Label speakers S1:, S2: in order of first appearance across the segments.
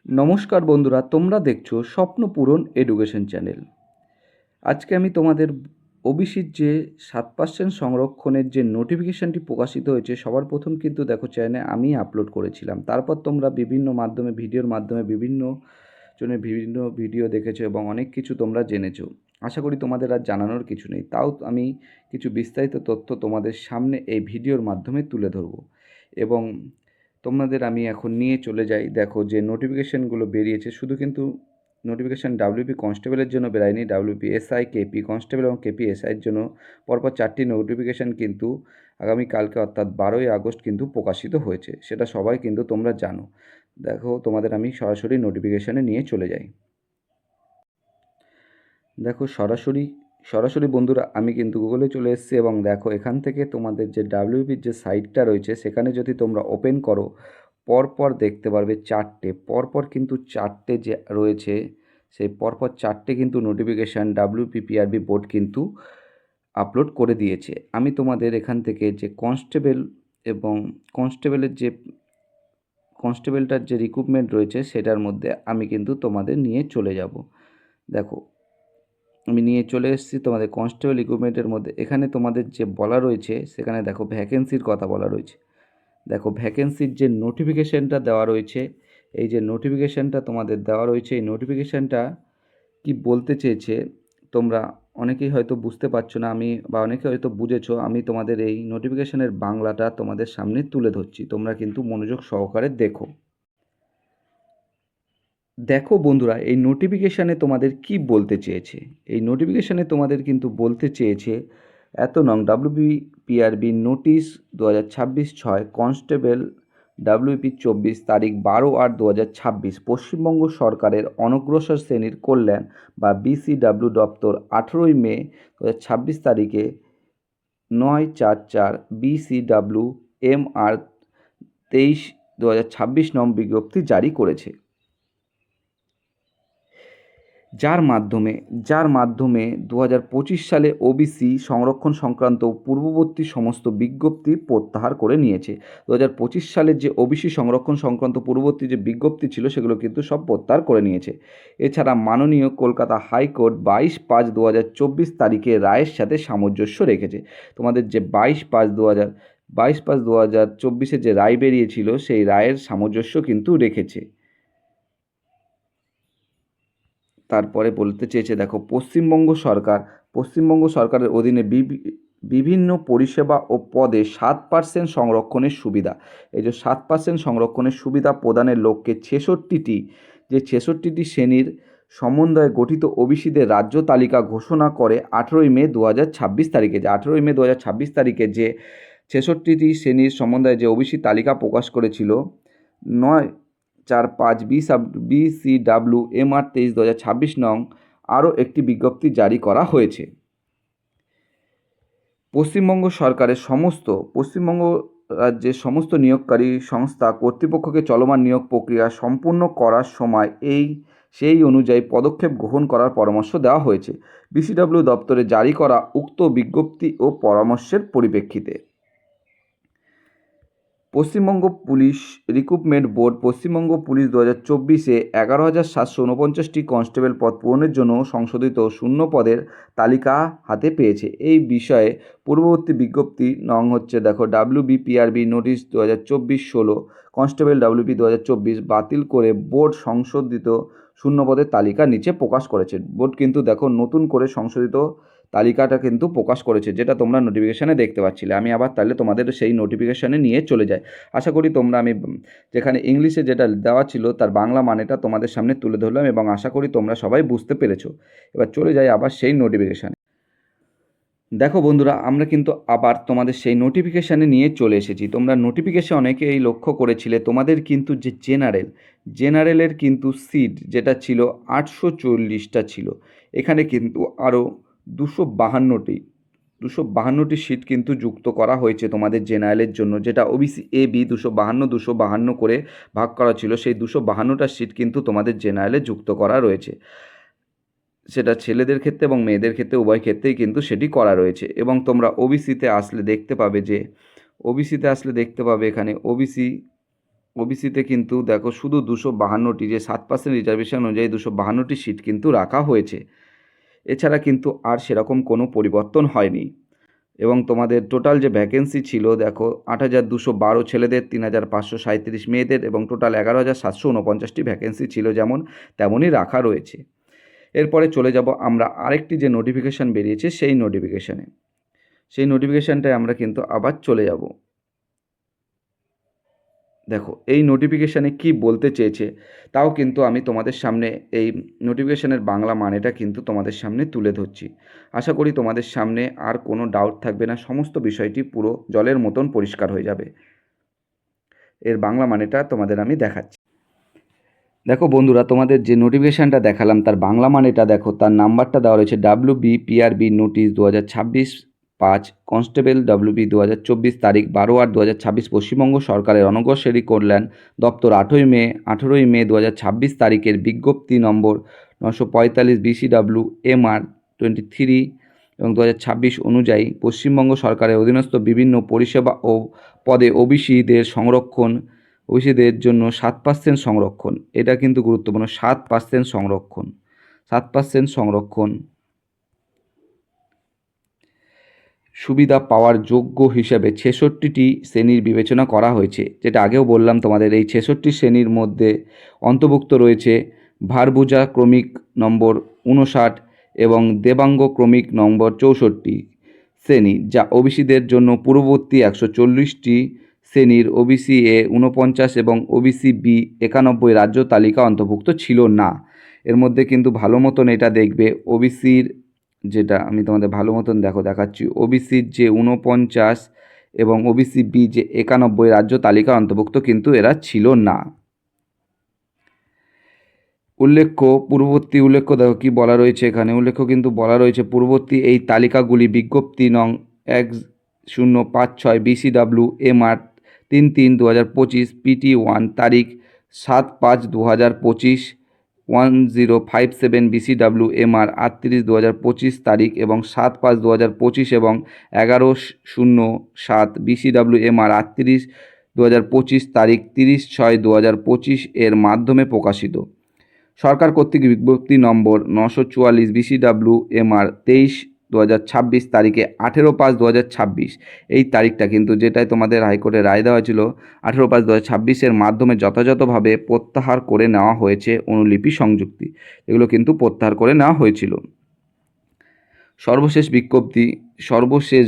S1: নমস্কার বন্ধুরা, তোমরা দেখছো স্বপ্ন পূরণ এডুকেশন চ্যানেল। আজকে আমি তোমাদের ওবিসির যে 7% সংরক্ষণের যে নোটিফিকেশানটি প্রকাশিত হয়েছে, সবার প্রথম কিন্তু দেখো চ্যানেলে আমি আপলোড করেছিলাম। তারপর তোমরা বিভিন্ন মাধ্যমে ভিডিওর মাধ্যমে বিভিন্ন জনের বিভিন্ন ভিডিও দেখেছো এবং অনেক কিছু তোমরা জেনেছো। আশা করি তোমাদের আর জানানোর কিছু নেই, তাও আমি কিছু বিস্তারিত তথ্য তোমাদের সামনে এই ভিডিওর মাধ্যমে তুলে ধরবো। এবং তোমাদের আমি এখন নিয়ে চলে যাই। দেখো যে নোটিফিকেশানগুলো বেরিয়েছে, শুধু কিন্তু নোটিফিকেশান ডাব্লিউপি কনস্টেবলের জন্য বেরায়নি, ডাব্লিউপি এসআই, কেপি কনস্টেবল এবং কেপি এসআইয়ের জন্য পরপর 4টি নোটিফিকেশান কিন্তু আগামীকালকে অর্থাৎ 12ই আগস্ট কিন্তু প্রকাশিত হয়েছে। সেটা সবাই কিন্তু তোমরা জানো। দেখো তোমাদের আমি সরাসরি নোটিফিকেশানে নিয়ে চলে যাই। দেখো সরাসরি বন্ধুরা আমি কিন্তু গুগলে চলে এসেছি এবং দেখো এখান থেকে তোমাদের যে ডাব্লিউপির যে সাইটটা রয়েছে সেখানে যদি তোমরা ওপেন করো, পরপর দেখতে পারবে পরপর কিন্তু চারটে যে রয়েছে, সেই পরপর চারটে কিন্তু নোটিফিকেশান ডাব্লিউপিপিআরবি বোর্ড কিন্তু আপলোড করে দিয়েছে। আমি তোমাদের এখান থেকে যে কনস্টেবল এবং কনস্টেবলটার যে রিক্রুটমেন্ট রয়েছে সেটার মধ্যে আমি কিন্তু তোমাদের নিয়ে চলে যাব। দেখো আমি নিয়ে চলে এসেছি তোমাদের কনস্টেবল রিক্রুটমেন্টের মধ্যে। এখানে তোমাদের যে বলা রয়েছে সেখানে দেখো ভ্যাকেন্সির কথা বলা রয়েছে। দেখো ভ্যাকেন্সির যে নোটিফিকেশানটা দেওয়া রয়েছে, এই যে নোটিফিকেশানটা তোমাদের দেওয়া রয়েছে, এই নোটিফিকেশানটা কি বলতে চেয়েছে তোমরা অনেকেই হয়তো বুঝতে পারছো না, অনেকে হয়তো বুঝেছো। আমি তোমাদের এই নোটিফিকেশানের বাংলাটা তোমাদের সামনে তুলে ধরছি, তোমরা কিন্তু মনোযোগ সহকারে দেখো। দেখো বন্ধুরা, এই নোটিফিকেশানে তোমাদের কি বলতে চেয়েছে। এই নোটিফিকেশানে তোমাদের কিন্তু বলতে চেয়েছে ডাব্লিউপিপিআরবি নোটিশ 2026-6 কনস্টেবল ডাব্লিউপি 24 তারিখ 12/8/2026 পশ্চিমবঙ্গ সরকারের অনগ্রসর শ্রেণীর কল্যাণ বা বিসিডাব্লিউ দপ্তর 18ই মে 2026 তারিখে 9/4/4 বিসিডাব্লিউ MR 23/2026 নং বিজ্ঞপ্তি জারি করেছে, যার মাধ্যমে 2025 সালে ওবিসি সংরক্ষণ সংক্রান্ত পূর্ববর্তী সমস্ত বিজ্ঞপ্তি প্রত্যাহার করে নিয়েছে। 2025 সালের যে ওবিসি সংরক্ষণ সংক্রান্ত পূর্ববর্তী যে বিজ্ঞপ্তি ছিল সেগুলো কিন্তু সব প্রত্যাহার করে নিয়েছে। এছাড়া মাননীয় কলকাতা হাইকোর্ট 22/5/2024 তারিখে রায়ের সাথে সামঞ্জস্য রেখেছে। তোমাদের যে 22/5/2024 যে রায় বেরিয়েছিল সেই রায়ের সামঞ্জস্য কিন্তু রেখেছে। তারপরে বলতে চেয়েছে দেখো পশ্চিমবঙ্গ সরকারের অধীনে বিভিন্ন পরিষেবা ও পদে 7% সংরক্ষণের সুবিধা, এই যে 7% সংরক্ষণের সুবিধা প্রদানের লক্ষ্যে 66টি শ্রেণীর সমন্বয়ে গঠিত ওবিসিদের রাজ্য তালিকা ঘোষণা করে 18ই মে 2026 তারিখে। যে 18ই মে 2026 তারিখে যে 66টি শ্রেণীর সমন্বয়ে যে ওবিসি তালিকা প্রকাশ করেছিল, 9/4/5 বিসিডাব্লিউ MR 23/2026 নং আরও একটি বিজ্ঞপ্তি জারি করা হয়েছে। পশ্চিমবঙ্গ রাজ্যের সমস্ত নিয়োগকারী সংস্থা কর্তৃপক্ষকে চলমান নিয়োগ প্রক্রিয়া সম্পূর্ণ করার সময় সেই অনুযায়ী পদক্ষেপ গ্রহণ করার পরামর্শ দেওয়া হয়েছে বিসিডাব্লিউ দপ্তরে জারি করা উক্ত বিজ্ঞপ্তি ও পরামর্শের পরিপ্রেক্ষিতে। Paschimbanga police recruitment board Paschimbanga police 2024-এ 11,749টি কনস্টেবল পদ পূরণের জন্য সংশোধিত শূন্য পদের তালিকা হাতে পেয়েছে। এই বিষয়ে পূর্ববর্তী বিজ্ঞপ্তি নং হচ্ছে দেখো ডাব্লিউবিপিআরবি নোটিশ 2024-16 কনস্টেবল ডাব্লিউপি 2024 বাতিল করে বোর্ড সংশোধিত শূন্য পদের তালিকা নিচে প্রকাশ করেছে। বোর্ড কিন্তু দেখো নতুন করে সংশোধিত তালিকাটা কিন্তু প্রকাশ করেছে, যেটা তোমরা নোটিফিকেশানে দেখতে পাচ্ছিলে। আমি আবার তাহলে তোমাদের সেই নোটিফিকেশানে নিয়ে চলে যাই। আশা করি আমি যেখানে ইংলিশে যেটা দেওয়া ছিল তার বাংলা মানেটা তোমাদের সামনে তুলে ধরলাম এবং আশা করি তোমরা সবাই বুঝতে পেরেছো। এবার চলে যাই আবার সেই নোটিফিকেশানে। দেখো বন্ধুরা, আমরা কিন্তু আবার তোমাদের সেই নোটিফিকেশানে নিয়ে চলে এসেছি। তোমরা নোটিফিকেশান অনেকেই লক্ষ্য করেছিলে, তোমাদের কিন্তু যে জেনারেলের কিন্তু সিট যেটা ছিল 840টা ছিল, এখানে কিন্তু আরও 252টি সিট কিন্তু যুক্ত করা হয়েছে তোমাদের জেনারেলের জন্য, যেটা ওবিসি এবি 252 করে ভাগ করা ছিল। সেই 252টা সিট কিন্তু তোমাদের জেনারেলে যুক্ত করা রয়েছে। সেটা ছেলেদের ক্ষেত্রে এবং মেয়েদের ক্ষেত্রে উভয় ক্ষেত্রেই কিন্তু সেটি করা রয়েছে। এবং তোমরা ওবিসিতে আসলে দেখতে পাবে এখানে ওবিসি ওবিসিতে কিন্তু দেখো শুধু 252টি, যে 7% রিজার্ভেশন অনুযায়ী 252টি সিট কিন্তু রাখা হয়েছে। এছাড়া কিন্তু আর সেরকম কোনো পরিবর্তন হয়নি। এবং তোমাদের টোটাল যে ভ্যাকেন্সি ছিল দেখো 8,212 ছেলেদের, 3,537 মেয়েদের এবং টোটাল 11,749টি ভ্যাকেন্সি ছিল, যেমন তেমনই রাখা রয়েছে। এরপরে চলে যাব আমরা আরেকটি যে নোটিফিকেশান বেরিয়েছে সেই নোটিফিকেশানে। সেই নোটিফিকেশানটায় আমরা কিন্তু আবার চলে যাব। দেখো এই নোটিফিকেশানে কি বলতে চেয়েছে তাও কিন্তু আমি তোমাদের সামনে এই নোটিফিকেশানের বাংলা মানেটা কিন্তু তোমাদের সামনে তুলে ধরছি। আশা করি তোমাদের সামনে আর কোনো ডাউট থাকবে না, সমস্ত বিষয়টি পুরো জলের মতন পরিষ্কার হয়ে যাবে। এর বাংলা মানেটা তোমাদের আমি দেখাচ্ছি। দেখো বন্ধুরা, তোমাদের যে নোটিফিকেশানটা দেখালাম তার বাংলা মানেটা দেখো, তার নাম্বারটা দেওয়া রয়েছে WBPRB নোটিশ 2026-5 কনস্টেবল WB 2024, তারিখ 12/8/2026, পশ্চিমবঙ্গ সরকারের অনগ্রসরী কল্যাণ দপ্তর 18ই মে 2026 তারিখের বিজ্ঞপ্তি নম্বর 945 BCW MR 23 এবং 2026 অনুযায়ী পশ্চিমবঙ্গ সরকারের অধীনস্থ বিভিন্ন পরিষেবা ও পদে ওবিসিদের জন্য 7% সংরক্ষণ। এটা কিন্তু গুরুত্বপূর্ণ, 7% সংরক্ষণ, 7% সংরক্ষণ সুবিধা পাওয়ার যোগ্য হিসেবে 66টি শ্রেণীর বিবেচনা করা হয়েছে। যেটা আগেও বললাম তোমাদের, এই 66 শ্রেণীর মধ্যে অন্তর্ভুক্ত রয়েছে ভারভুজা ক্রমিক নম্বর 59 এবং দেবাঙ্গ ক্রমিক নম্বর 64 শ্রেণী, যা ওবিসিদের জন্য পূর্ববর্তী 140টি শ্রেণীর ওবিসি এ 49 এবং ওবিসি বি 91 রাজ্য তালিকা অন্তর্ভুক্ত ছিল না। এর মধ্যে কিন্তু ভালো মতন এটা দেখবে, ওবিসির যেটা আমি তোমাদের ভালো মতন দেখাচ্ছি, ওবিসির যে 49 এবং ওবিসি বি যে 91 রাজ্য তালিকা অন্তর্ভুক্ত কিন্তু এরা ছিল না। উল্লেখ্য দেখো কি বলা রয়েছে এখানে, উল্লেখ্য কিন্তু বলা রয়েছে পূর্ববর্তী এই তালিকাগুলি বিজ্ঞপ্তি নং 1056 BCW MR 33/2025 PT1 তারিখ 7/5/2025, 1057 BCW MR 38/2025 তারিখ এবং 7/5/2025 এবং 1107 BCW MR 38/2025 তারিখ 30/6/2025 এর মাধ্যমে প্রকাশিত। সরকার কর্তৃক বিজ্ঞপ্তি নম্বর 944 BCW MR 23/2026 তারিখে 18/5/2026, এই তারিখটা কিন্তু যেটাই তোমাদের হাইকোর্টে রায় দেওয়া ছিল 18/5/2026 এর মাধ্যমে যথাযথভাবে প্রত্যাহার করে নেওয়া হয়েছে অনুলিপি সংযুক্তি, এগুলো কিন্তু প্রত্যাহার করে নেওয়া হয়েছিল। সর্বশেষ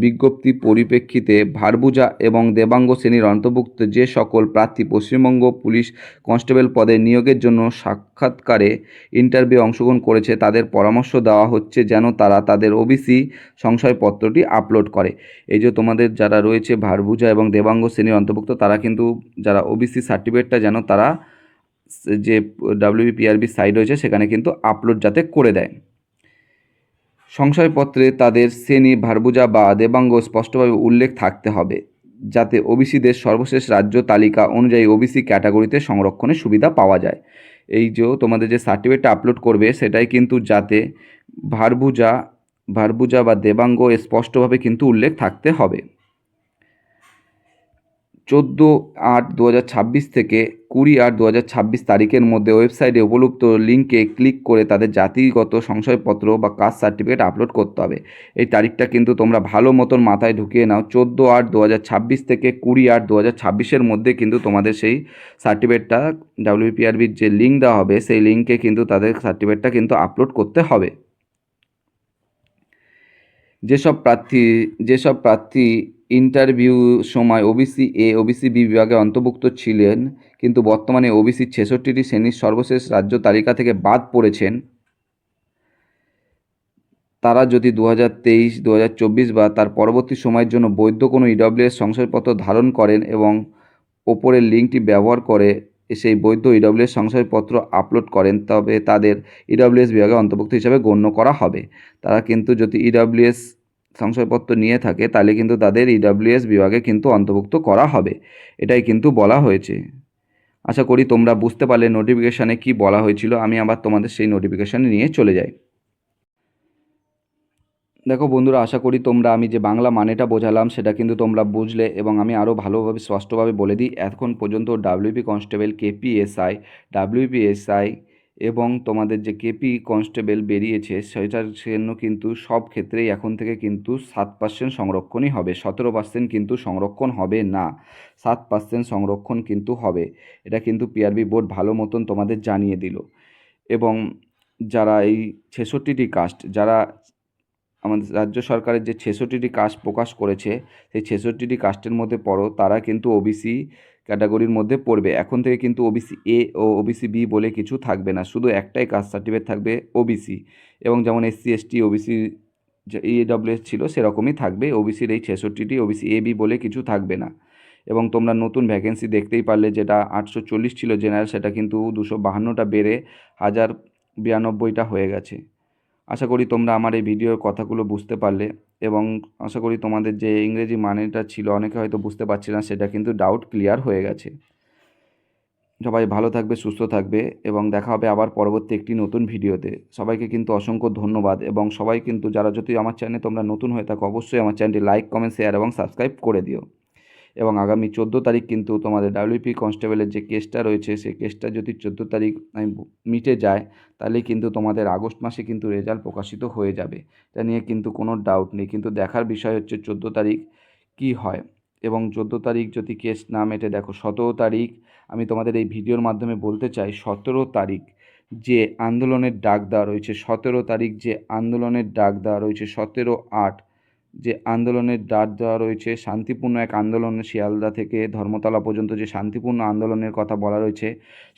S1: বিজ্ঞপ্তি পরিপ্রেক্ষিতে ভারভুজা এবং দেবাঙ্গ শ্রেণীর অন্তর্ভুক্ত যে সকল প্রার্থী পশ্চিমবঙ্গ পুলিশ কনস্টেবল পদে নিয়োগের জন্য সাক্ষাৎকারে ইন্টারভিউ অংশগ্রহণ করেছে তাদের পরামর্শ দেওয়া হচ্ছে যেন তারা তাদের ওবিসি সংশয়পত্রটি আপলোড করে। এই যে তোমাদের যারা রয়েছে ভারভুজা এবং দেবাঙ্গ শ্রেণীর অন্তর্ভুক্ত, তারা কিন্তু যারা ওবিসি সার্টিফিকেটটা যেন তারা যে WBPRB সাইট রয়েছে সেখানে কিন্তু আপলোড যাতে করে দেয়। সংশয়পত্রে তাদের শ্রেণী ভারভুজা বা দেবাঙ্গ স্পষ্টভাবে উল্লেখ থাকতে হবে, যাতে ওবিসিদের সর্বশেষ রাজ্য তালিকা অনুযায়ী ওবিসি ক্যাটাগরিতে সংরক্ষণের সুবিধা পাওয়া যায়। এই যে তোমাদের যে সার্টিফিকেটটা আপলোড করবে সেটাই কিন্তু যাতে ভারভুজা বা দেবাঙ্গ স্পষ্টভাবে কিন্তু উল্লেখ থাকতে হবে। 14/8/2026 থেকে 20/8/2026 তারিখের মধ্যে ওয়েবসাইটে উপলব্ধ লিঙ্কে ক্লিক করে তাদের জাতিগত সংশয়পত্র বা কাস্ট সার্টিফিকেট আপলোড করতে হবে। এই তারিখটা কিন্তু তোমরা ভালো মতন মাথায় ঢুকিয়ে নাও, 14/8/2026 থেকে 20/8/2026 মধ্যে কিন্তু তোমাদের সেই সার্টিফিকেটটা WBPRBর যে লিঙ্ক দেওয়া হবে সেই লিঙ্কে কিন্তু তাদের সার্টিফিকেটটা কিন্তু আপলোড করতে হবে। যেসব প্রার্থী ইন্টারভিউ সময় ওবিসি এ ওবিসি বি বিভাগে অন্তর্ভুক্ত ছিলেন কিন্তু বর্তমানে ওবিসির 66টি শ্রেণীর সর্বশেষ রাজ্য তালিকা থেকে বাদ পড়েছেন, তারা যদি 2023, 2024 বা তার পরবর্তী সময়ের জন্য বৈধ কোনো ইডব্লিউএস সংশয়পত্র ধারণ করেন এবং ওপরের লিঙ্কটি ব্যবহার করে সেই বৈধ ইডব্লিউএস সংশয়পত্র আপলোড করেন, তবে তাদের ইডব্লিউএস বিভাগে অন্তর্ভুক্ত হিসাবে গণ্য করা হবে। তারা কিন্তু যদি ইডব্লিউএস সংশয়পত্র নিয়ে থাকে তাহলে কিন্তু তাদের ইডব্লিউএস বিভাগে কিন্তু অন্তর্ভুক্ত করা হবে, এটাই কিন্তু বলা হয়েছে। আশা করি তোমরা বুঝতে পারলে নোটিফিকেশানে কি বলা হয়েছিল। আমি আবার তোমাদের সেই নোটিফিকেশানে নিয়ে চলে যাই। দেখো বন্ধুরা, আশা করি তোমরা আমি যে বাংলা মানেটা বোঝালাম সেটা কিন্তু তোমরা বুঝলে, এবং আমি আরও ভালোভাবে স্পষ্টভাবে বলে দিই। এখন পর্যন্ত ডাব্লিউবি কনস্টেবল, কেপিএসআই, ডাব্লিউবিএসআই এবং তোমাদের যে কেপি কনস্টেবল বেরিয়েছে সেটার জন্য কিন্তু সব ক্ষেত্রেই এখন থেকে কিন্তু 7% সংরক্ষণই হবে, 17% কিন্তু সংরক্ষণ হবে না, 7% সংরক্ষণ কিন্তু হবে। এটা কিন্তু পিআরবি বোর্ড ভালো মতন তোমাদের জানিয়ে দিল। এবং যারা এই 66টি কাস্ট, যারা আমাদের রাজ্য সরকারের যে 66টি কাস্ট প্রকাশ করেছে, সেই 66টি কাস্টের মধ্যে পড়ো, তারা কিন্তু ওবিসি ক্যাটাগরির মধ্যে পড়বে। এখন থেকে কিন্তু ওবিসি এ ও ওবিসি বি বলে কিছু থাকবে না, শুধু একটাই কাস্ট সার্টিফিকেট থাকবে, ওবিসি। এবং যেমন এসসি এসটি ওবিসি যে ইডব্লিউএস ছিল সেরকমই থাকবে, ওবিসির এই 66টি ওবিসি এ বি বলে কিছু থাকবে না। এবং তোমরা নতুন ভ্যাকেন্সি দেখতেই পারলে, যেটা 840 ছিল জেনারেল, সেটা কিন্তু 252টা বেড়ে 1092টা হয়ে গেছে। আশা করি তোমরা আমার এই ভিডিওর কথাগুলো বুঝতে পারলে, এবং আশা করি তোমাদের যে ইংরেজি মানেটা ছিল অনেকে হয়তো বুঝতে পারছিল না, সেটা কিন্তু ডাউট ক্লিয়ার হয়ে গেছে। সবাই ভালো থাকবে, সুস্থ থাকবে, এবং দেখা হবে আবার পরবর্তী একটি নতুন ভিডিওতে। সবাইকে কিন্তু অসংখ্য ধন্যবাদ, এবং সবাই কিন্তু যারা যদি আমার চ্যানেলে তোমরা নতুন হয়ে থাকো, অবশ্যই আমার চ্যানেলটি লাইক, কমেন্ট, শেয়ার এবং সাবস্ক্রাইব করে দিও। এবং আগামী 14 তারিখ কিন্তু তোমাদের ডাব্লিউপি কনস্টেবলের যে কেসটা রয়েছে, সেই কেসটা যদি 14 তারিখ মিটে যায়, তাহলে কিন্তু তোমাদের আগস্ট মাসে কিন্তু রেজাল্ট প্রকাশিত হয়ে যাবে। এটা নিয়ে কিন্তু কোনো ডাউট নেই, কিন্তু দেখার বিষয় হচ্ছে 14 তারিখ কী হয়। এবং 14 তারিখ যদি কেস না মেটে, দেখো 17 তারিখ, আমি তোমাদের এই ভিডিওর মাধ্যমে বলতে চাই, 17 তারিখ যে আন্দোলনের ডাক দেওয়া রয়েছে, 17 তারিখ যে আন্দোলনের ডাক দেওয়া রয়েছে, 17/8 যে আন্দোলনের ডাক দেওয়া রয়েছে, শান্তিপূর্ণ এক আন্দোলন, শিয়ালদা থেকে ধর্মতলা পর্যন্ত যে শান্তিপূর্ণ আন্দোলনের কথা বলা রয়েছে,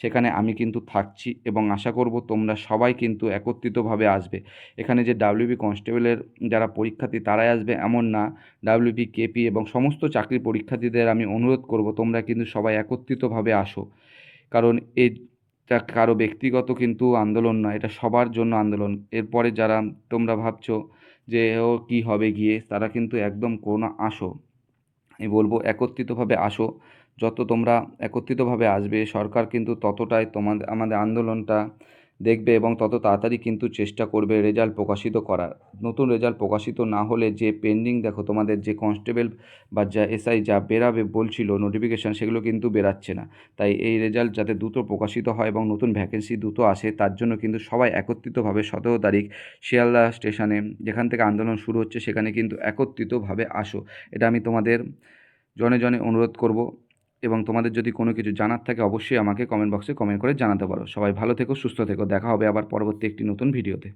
S1: সেখানে আমি কিন্তু থাকছি, এবং আশা করব তোমরা সবাই কিন্তু একত্রিতভাবে আসবে। এখানে যে ডাব্লিউবি কনস্টেবলের যারা পরীক্ষার্থী তারাই আসবে এমন না, ডাব্লিউবি, কেপি এবং সমস্ত চাকরির পরীক্ষার্থীদের আমি অনুরোধ করব তোমরা কিন্তু সবাই একত্রিতভাবে আসো। কারণ এটা কারো ব্যক্তিগত কিন্তু আন্দোলন নয়, এটা সবার জন্য আন্দোলন। এরপরে যারা তোমরা ভাবছো যে ও কী হবে গিয়ে, তারা কিন্তু একদম করো না, আসো। আমি বলবো একত্রিতভাবে আসো। যত তোমরা একত্রিতভাবে আসবে, সরকার কিন্তু ততটাই আমাদের আন্দোলনটা দেখবে, এবং তত তাড়াতাড়ি কিন্তু চেষ্টা করবে রেজাল্ট প্রকাশিত করার। নতুন রেজাল্ট প্রকাশিত না হলে যে পেন্ডিং, দেখো তোমাদের যে কনস্টেবল বা যা এসআই যা বেরাবে বলছিল নোটিফিকেশান, সেগুলো কিন্তু বেরাচ্ছে না। তাই এই রেজাল্ট যাতে দ্রুত প্রকাশিত হয় এবং নতুন ভ্যাকেন্সি দ্রুত আসে, তার জন্য কিন্তু সবাই একত্রিতভাবে 17 তারিখ শিয়ালদা স্টেশনে, যেখান থেকে আন্দোলন শুরু হচ্ছে, সেখানে কিন্তু একত্রিতভাবে আসো। এটা আমি তোমাদের জনে জনে অনুরোধ করব। এবং তোমাদের যদি কোনো কিছু জানার থাকে, অবশ্যই আমাকে কমেন্ট বক্সে কমেন্ট করে জানাতে পারো। সবাই ভালো থেকো, সুস্থ থেকো, দেখা হবে আবার পরবর্তী একটি নতুন ভিডিওতে।